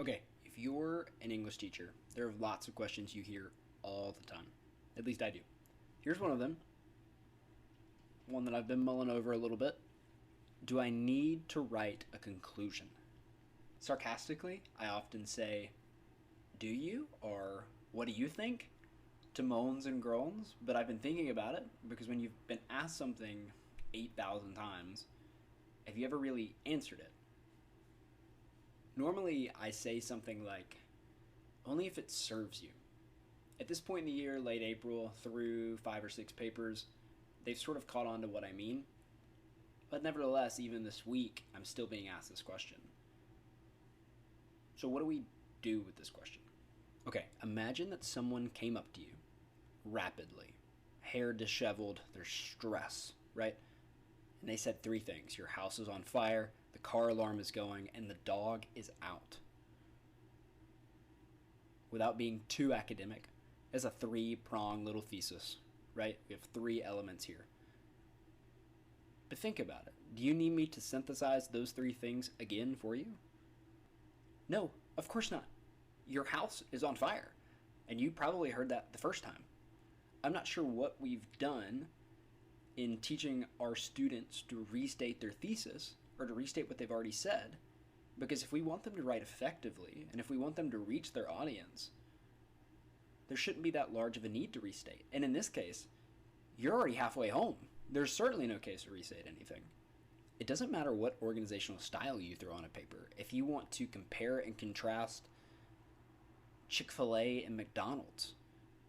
Okay, if you're an English teacher, there are lots of questions you hear all the time. At least I do. Here's one of them, one that I've been mulling over a little bit. Do I need to write a conclusion? Sarcastically, I often say, do you? Or what do you think? To moans and groans, but I've been thinking about it because when you've been asked something 8,000 times, have you ever really answered it? Normally, I say something like, only if it serves you. At this point in the year, late April, through 5 or 6 papers, they've sort of caught on to what I mean. But nevertheless, even this week, I'm still being asked this question. So what do we do with this question? Okay, imagine that someone came up to you rapidly, hair disheveled, there's stress, right? And they said 3 things. Your house is on fire, the car alarm is going, and the dog is out. Without being too academic, as a 3-pronged little thesis, right? We have 3 elements here. But think about it. Do you need me to synthesize those 3 things again for you? No, of course not. Your house is on fire, and you probably heard that the first time. I'm not sure what we've done in teaching our students to restate their thesis or to restate what they've already said, because if we want them to write effectively and if we want them to reach their audience, there shouldn't be that large of a need to restate. And in this case, you're already halfway home. There's certainly no case to restate anything. It doesn't matter what organizational style you throw on a paper. If you want to compare and contrast Chick-fil-A and McDonald's,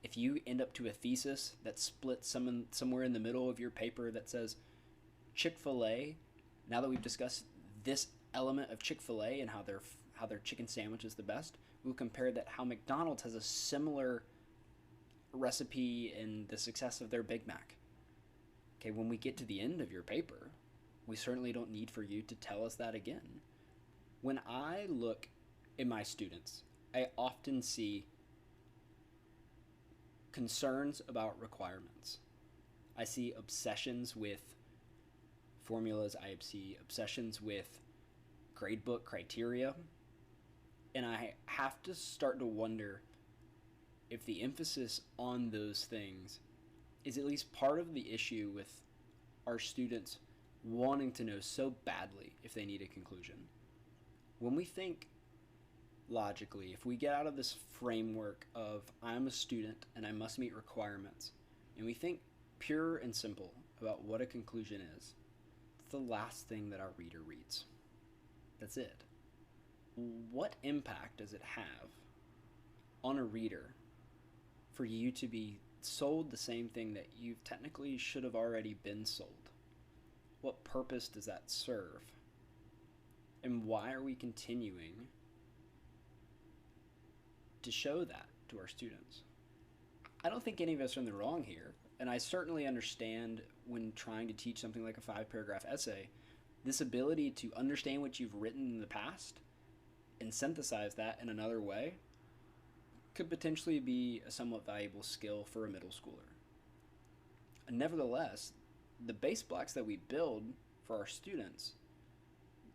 if you end up to a thesis that splits somewhere in the middle of your paper that says Chick-fil-A, now that we've discussed this element of Chick-fil-A and how their chicken sandwich is the best, we'll compare that how McDonald's has a similar recipe in the success of their Big Mac. Okay, when we get to the end of your paper, we certainly don't need for you to tell us that again. When I look at my students, I often see concerns about requirements. I see obsessions with formulas. I see obsessions with gradebook criteria. And I have to start to wonder if the emphasis on those things is at least part of the issue with our students wanting to know so badly if they need a conclusion. When we think logically, if we get out of this framework of I'm a student and I must meet requirements, and we think pure and simple about what a conclusion is, it's the last thing that our reader reads. That's it. What impact does it have on a reader for you to be sold the same thing that you technically should have already been sold? What purpose does that serve? And why are we continuing to show that to our students? I don't think any of us are in the wrong here, and I certainly understand when trying to teach something like a 5-paragraph essay, this ability to understand what you've written in the past and synthesize that in another way could potentially be a somewhat valuable skill for a middle schooler. Nevertheless, the base blocks that we build for our students,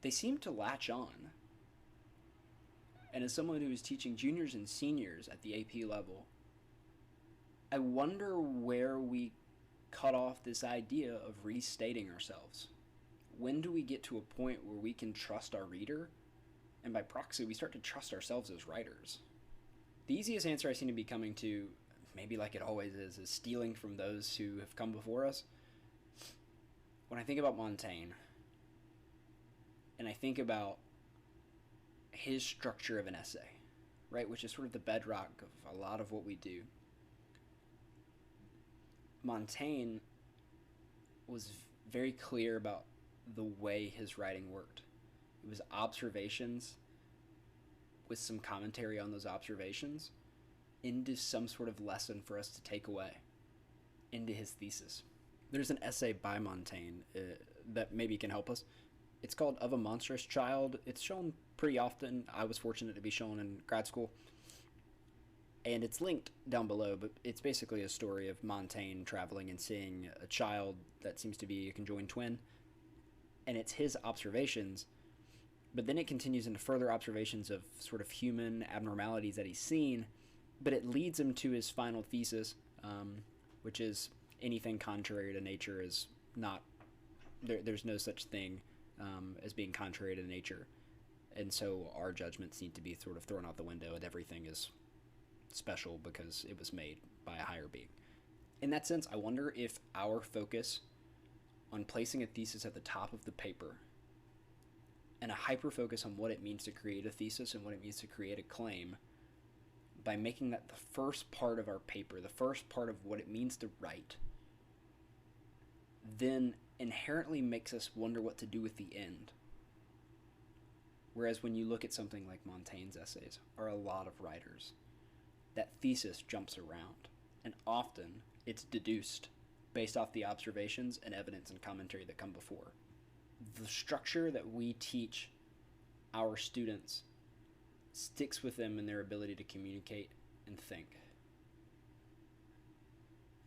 they seem to latch on. And as someone who is teaching juniors and seniors at the AP level, I wonder where we cut off this idea of restating ourselves. When do we get to a point where we can trust our reader, and by proxy, we start to trust ourselves as writers? The easiest answer I seem to be coming to, maybe like it always is stealing from those who have come before us. When I think about Montaigne, and I think about his structure of an essay, right, which is sort of the bedrock of a lot of what we do. Montaigne was very clear about the way his writing worked. It was observations with some commentary on those observations into some sort of lesson for us to take away into his thesis. There's an essay by Montaigne that maybe can help us. It's called Of a Monstrous Child. It's shown pretty often. I was fortunate to be shown in grad school. And it's linked down below, but it's basically a story of Montaigne traveling and seeing a child that seems to be a conjoined twin. And it's his observations But then it continues into further observations of sort of human abnormalities that he's seen, but it leads him to his final thesis, which is anything contrary to nature is not, there's no such thing as being contrary to nature. And so our judgments need to be sort of thrown out the window, and everything is special because it was made by a higher being. In that sense, I wonder if our focus on placing a thesis at the top of the paper and a hyper focus on what it means to create a thesis and what it means to create a claim, by making that the first part of our paper, the first part of what it means to write, then inherently makes us wonder what to do with the end. Whereas when you look at something like Montaigne's essays, or a lot of writers, that thesis jumps around, and often it's deduced based off the observations and evidence and commentary that come before. The structure that we teach our students sticks with them in their ability to communicate and think.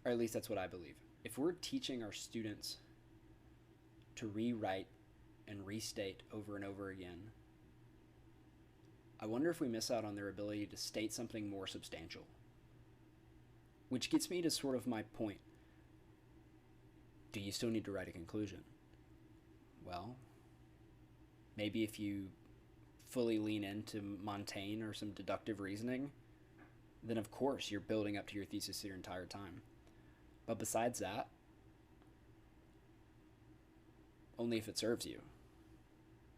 Or at least that's what I believe. If we're teaching our students to rewrite and restate over and over again, I wonder if we miss out on their ability to state something more substantial. Which gets me to sort of my point. Do you still need to write a conclusion? Well, maybe if you fully lean into Montaigne or some deductive reasoning, then of course you're building up to your thesis your entire time. But besides that, only if it serves you.